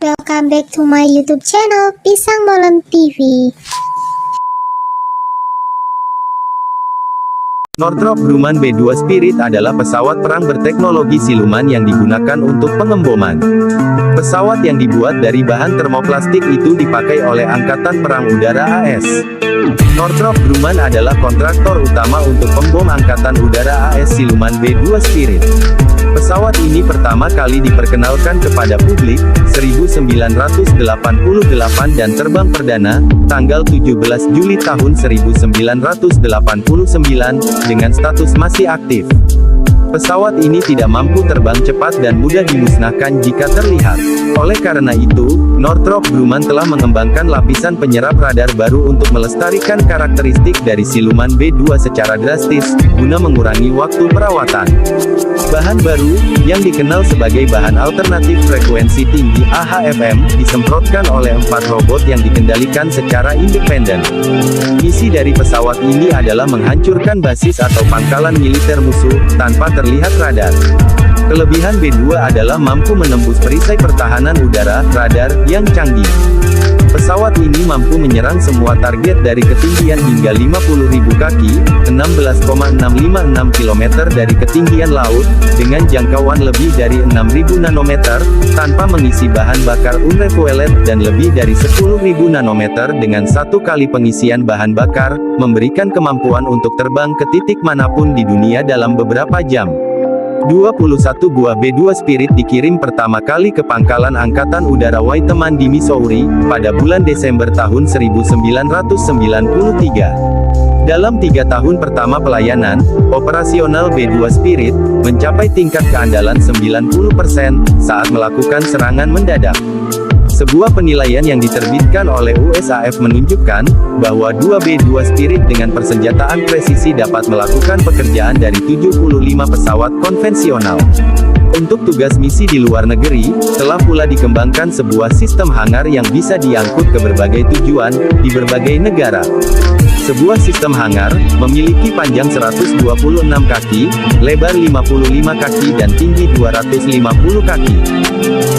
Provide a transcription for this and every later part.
welcome back to my YouTube channel Pisang Molen TV. Northrop Grumman B-2 Spirit adalah pesawat perang berteknologi siluman yang digunakan untuk pengemboman. Pesawat yang dibuat dari bahan termoplastik itu dipakai oleh Angkatan Perang Udara AS. Northrop Grumman adalah kontraktor utama untuk pembom Angkatan Udara AS siluman B-2 Spirit. Pesawat ini pertama kali diperkenalkan kepada publik, 1988 dan terbang perdana, tanggal 17 Juli tahun 1989, dengan status masih aktif. Pesawat ini tidak mampu terbang cepat dan mudah dimusnahkan jika terlihat. Oleh karena itu, Northrop Grumman telah mengembangkan lapisan penyerap radar baru untuk melestarikan karakteristik dari siluman B-2 secara drastis, guna mengurangi waktu perawatan. Bahan baru, yang dikenal sebagai bahan alternatif frekuensi tinggi AHFM, disemprotkan oleh 4 robot yang dikendalikan secara independen. Misi dari pesawat ini adalah menghancurkan basis atau pangkalan militer musuh, tanpa terlihat radar. Kelebihan B-2 adalah mampu menembus perisai pertahanan udara, radar, yang canggih. Pesawat ini mampu menyerang semua target dari ketinggian hingga 50.000 kaki, 16,656 km dari ketinggian laut, dengan jangkauan lebih dari 6.000 nanometer, tanpa mengisi bahan bakar unrefueled, dan lebih dari 10.000 nanometer dengan satu kali pengisian bahan bakar, memberikan kemampuan untuk terbang ke titik manapun di dunia dalam beberapa jam. 21 buah B-2 Spirit dikirim pertama kali ke Pangkalan Angkatan Udara Whiteman di Missouri, pada bulan Desember tahun 1993. Dalam 3 tahun pertama pelayanan, operasional B-2 Spirit, mencapai tingkat keandalan 90% saat melakukan serangan mendadak. Sebuah penilaian yang diterbitkan oleh USAF menunjukkan, bahwa 2 B-2 Spirit dengan persenjataan presisi dapat melakukan pekerjaan dari 75 pesawat konvensional. Untuk tugas misi di luar negeri, telah pula dikembangkan sebuah sistem hangar yang bisa diangkut ke berbagai tujuan, di berbagai negara. Sebuah sistem hangar, memiliki panjang 126 kaki, lebar 55 kaki dan tinggi 250 kaki.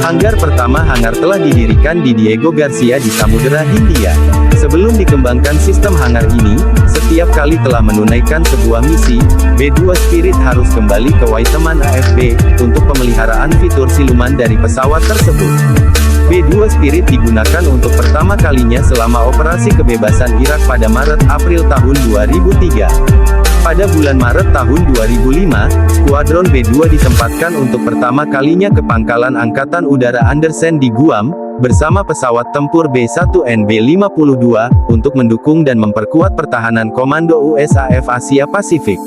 Hanggar pertama hangar telah didirikan di Diego Garcia di Samudera Hindia. Sebelum dikembangkan sistem hangar ini, setiap kali telah menunaikan sebuah misi, B-2 Spirit harus kembali ke Whiteman AFB, untuk pemeliharaan fitur siluman dari pesawat tersebut. B-2 Spirit digunakan untuk pertama kalinya selama operasi kebebasan Irak pada Maret-April tahun 2003. Pada bulan Maret tahun 2005, skuadron B-2 ditempatkan untuk pertama kalinya ke Pangkalan Angkatan Udara Andersen di Guam, bersama pesawat tempur B-1NB-52, untuk mendukung dan memperkuat pertahanan komando USAF Asia Pasifik.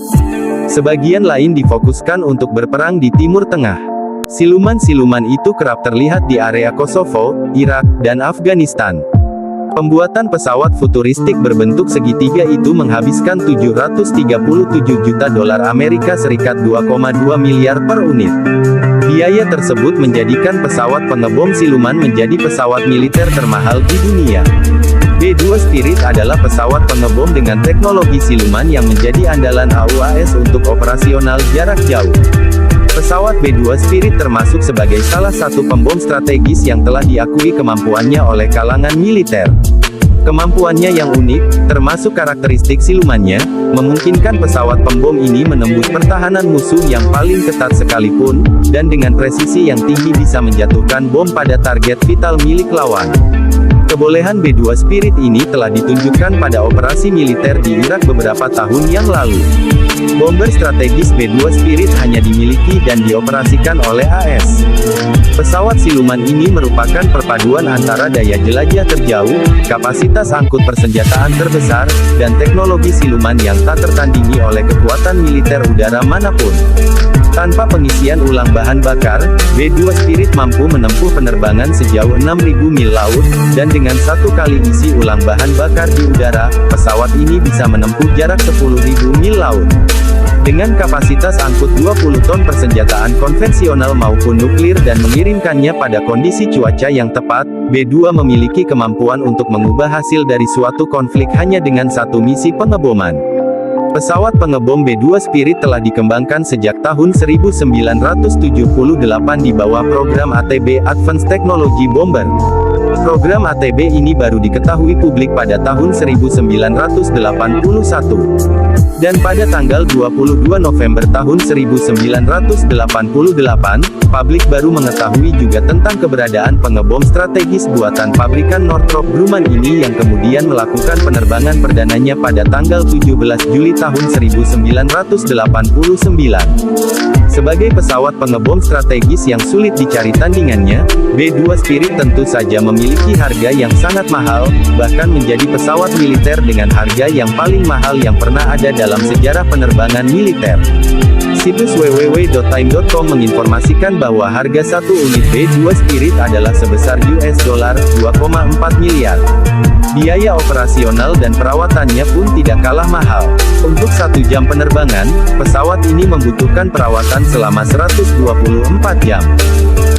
Sebagian lain difokuskan untuk berperang di Timur Tengah. Siluman-siluman itu kerap terlihat di area Kosovo, Irak, dan Afghanistan. Pembuatan pesawat futuristik berbentuk segitiga itu menghabiskan 737 juta dolar Amerika Serikat 2,2 miliar per unit. Biaya tersebut menjadikan pesawat pengebom siluman menjadi pesawat militer termahal di dunia. B-2 Spirit adalah pesawat pengebom dengan teknologi siluman yang menjadi andalan AUAS untuk operasional jarak jauh. Pesawat B-2 Spirit termasuk sebagai salah satu pembom strategis yang telah diakui kemampuannya oleh kalangan militer. Kemampuannya yang unik, termasuk karakteristik silumannya, memungkinkan pesawat pembom ini menembus pertahanan musuh yang paling ketat sekalipun, dan dengan presisi yang tinggi bisa menjatuhkan bom pada target vital milik lawan. Kebolehan B-2 Spirit ini telah ditunjukkan pada operasi militer di Irak beberapa tahun yang lalu. Bomber strategis B-2 Spirit hanya dimiliki dan dioperasikan oleh AS. Pesawat siluman ini merupakan perpaduan antara daya jelajah terjauh, kapasitas angkut persenjataan terbesar, dan teknologi siluman yang tak tertandingi oleh kekuatan militer udara manapun. Tanpa pengisian ulang bahan bakar, B-2 Spirit mampu menempuh penerbangan sejauh 6.000 mil laut, dan dengan satu kali isi ulang bahan bakar di udara, pesawat ini bisa menempuh jarak 10.000 mil laut. Dengan kapasitas angkut 20 ton persenjataan konvensional maupun nuklir dan mengirimkannya pada kondisi cuaca yang tepat, B-2 memiliki kemampuan untuk mengubah hasil dari suatu konflik hanya dengan satu misi pengeboman. Pesawat pengebom B-2 Spirit telah dikembangkan sejak tahun 1978 di bawah program ATB Advanced Technology Bomber. Program ATB ini baru diketahui publik pada tahun 1981. Dan pada tanggal 22 November tahun 1988, publik baru mengetahui juga tentang keberadaan pengebom strategis buatan pabrikan Northrop Grumman ini yang kemudian melakukan penerbangan perdananya pada tanggal 17 Juli tahun 1989. Sebagai pesawat pengebom strategis yang sulit dicari tandingannya, B-2 Spirit tentu saja memiliki harga yang sangat mahal, bahkan menjadi pesawat militer dengan harga yang paling mahal yang pernah ada dalam sejarah penerbangan militer. Situs www.time.com menginformasikan bahwa harga satu unit B-2 Spirit adalah sebesar US dollar 2,4 miliar. Biaya operasional dan perawatannya pun tidak kalah mahal. Untuk 1 jam penerbangan, pesawat ini membutuhkan perawatan selama 124 jam.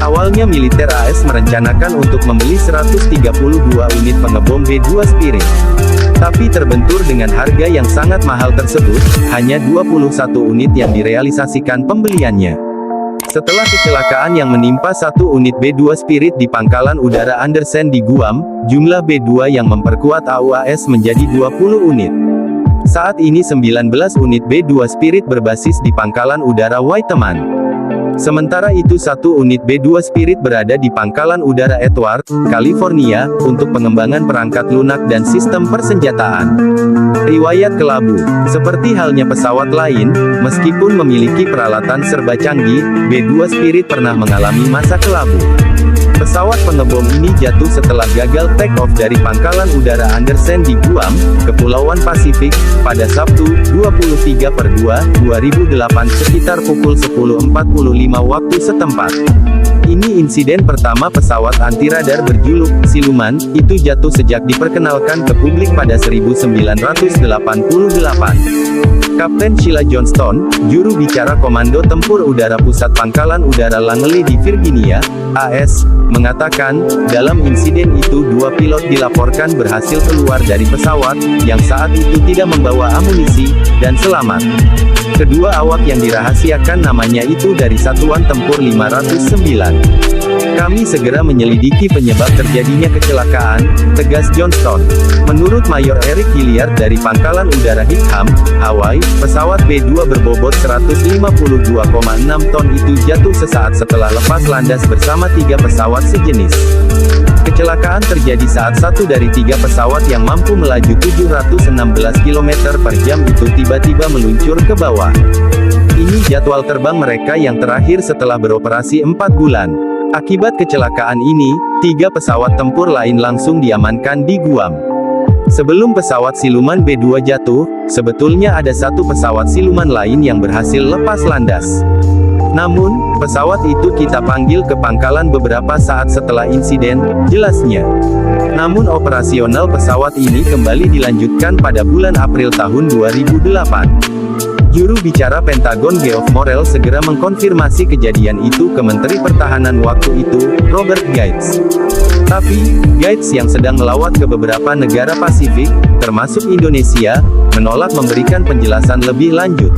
Awalnya militer AS merencanakan untuk membeli 132 unit pengebom B-2 Spirit. Tapi terbentur dengan harga yang sangat mahal tersebut, hanya 21 unit yang direalisasikan pembeliannya. Setelah kecelakaan yang menimpa satu unit B-2 Spirit di Pangkalan Udara Andersen di Guam, jumlah B-2 yang memperkuat AUAS menjadi 20 unit. Saat ini 19 unit B-2 Spirit berbasis di Pangkalan Udara Whiteman. Sementara itu satu unit B-2 Spirit berada di Pangkalan Udara Edward, California, untuk pengembangan perangkat lunak dan sistem persenjataan. Riwayat kelabu. Seperti halnya pesawat lain, meskipun memiliki peralatan serba canggih, B-2 Spirit pernah mengalami masa kelabu. Pesawat pengebom ini jatuh setelah gagal take-off dari Pangkalan Udara Andersen di Guam, Kepulauan Pasifik, pada Sabtu, 23/2/2008 sekitar pukul 10.45 waktu setempat. Ini insiden pertama pesawat anti-radar berjuluk Siluman itu jatuh sejak diperkenalkan ke publik pada 1988. Kapten Sheila Johnston, juru bicara Komando Tempur Udara Pusat Pangkalan Udara Langley di Virginia, AS, mengatakan, dalam insiden itu 2 pilot dilaporkan berhasil keluar dari pesawat, yang saat itu tidak membawa amunisi, dan selamat. Kedua awak yang dirahasiakan namanya itu dari Satuan Tempur 509. Kami segera menyelidiki penyebab terjadinya kecelakaan, tegas Johnston. Menurut Mayor Eric Hilliard dari Pangkalan Udara Higham, Hawaii, pesawat B-2 berbobot 152,6 ton itu jatuh sesaat setelah lepas landas bersama 3 pesawat sejenis. Kecelakaan terjadi saat satu dari 3 pesawat yang mampu melaju 716 km per jam itu tiba-tiba meluncur ke bawah. Ini jadwal terbang mereka yang terakhir setelah beroperasi 4 bulan. Akibat kecelakaan ini, 3 pesawat tempur lain langsung diamankan di Guam. Sebelum pesawat Siluman B-2 jatuh, sebetulnya ada satu pesawat Siluman lain yang berhasil lepas landas. Namun, pesawat itu kita panggil ke pangkalan beberapa saat setelah insiden, jelasnya. Namun operasional pesawat ini kembali dilanjutkan pada bulan April tahun 2008. Juru bicara Pentagon Geoff Morrell segera mengkonfirmasi kejadian itu ke Menteri Pertahanan waktu itu, Robert Gates. Tapi, Gates yang sedang melawat ke beberapa negara Pasifik, termasuk Indonesia, menolak memberikan penjelasan lebih lanjut.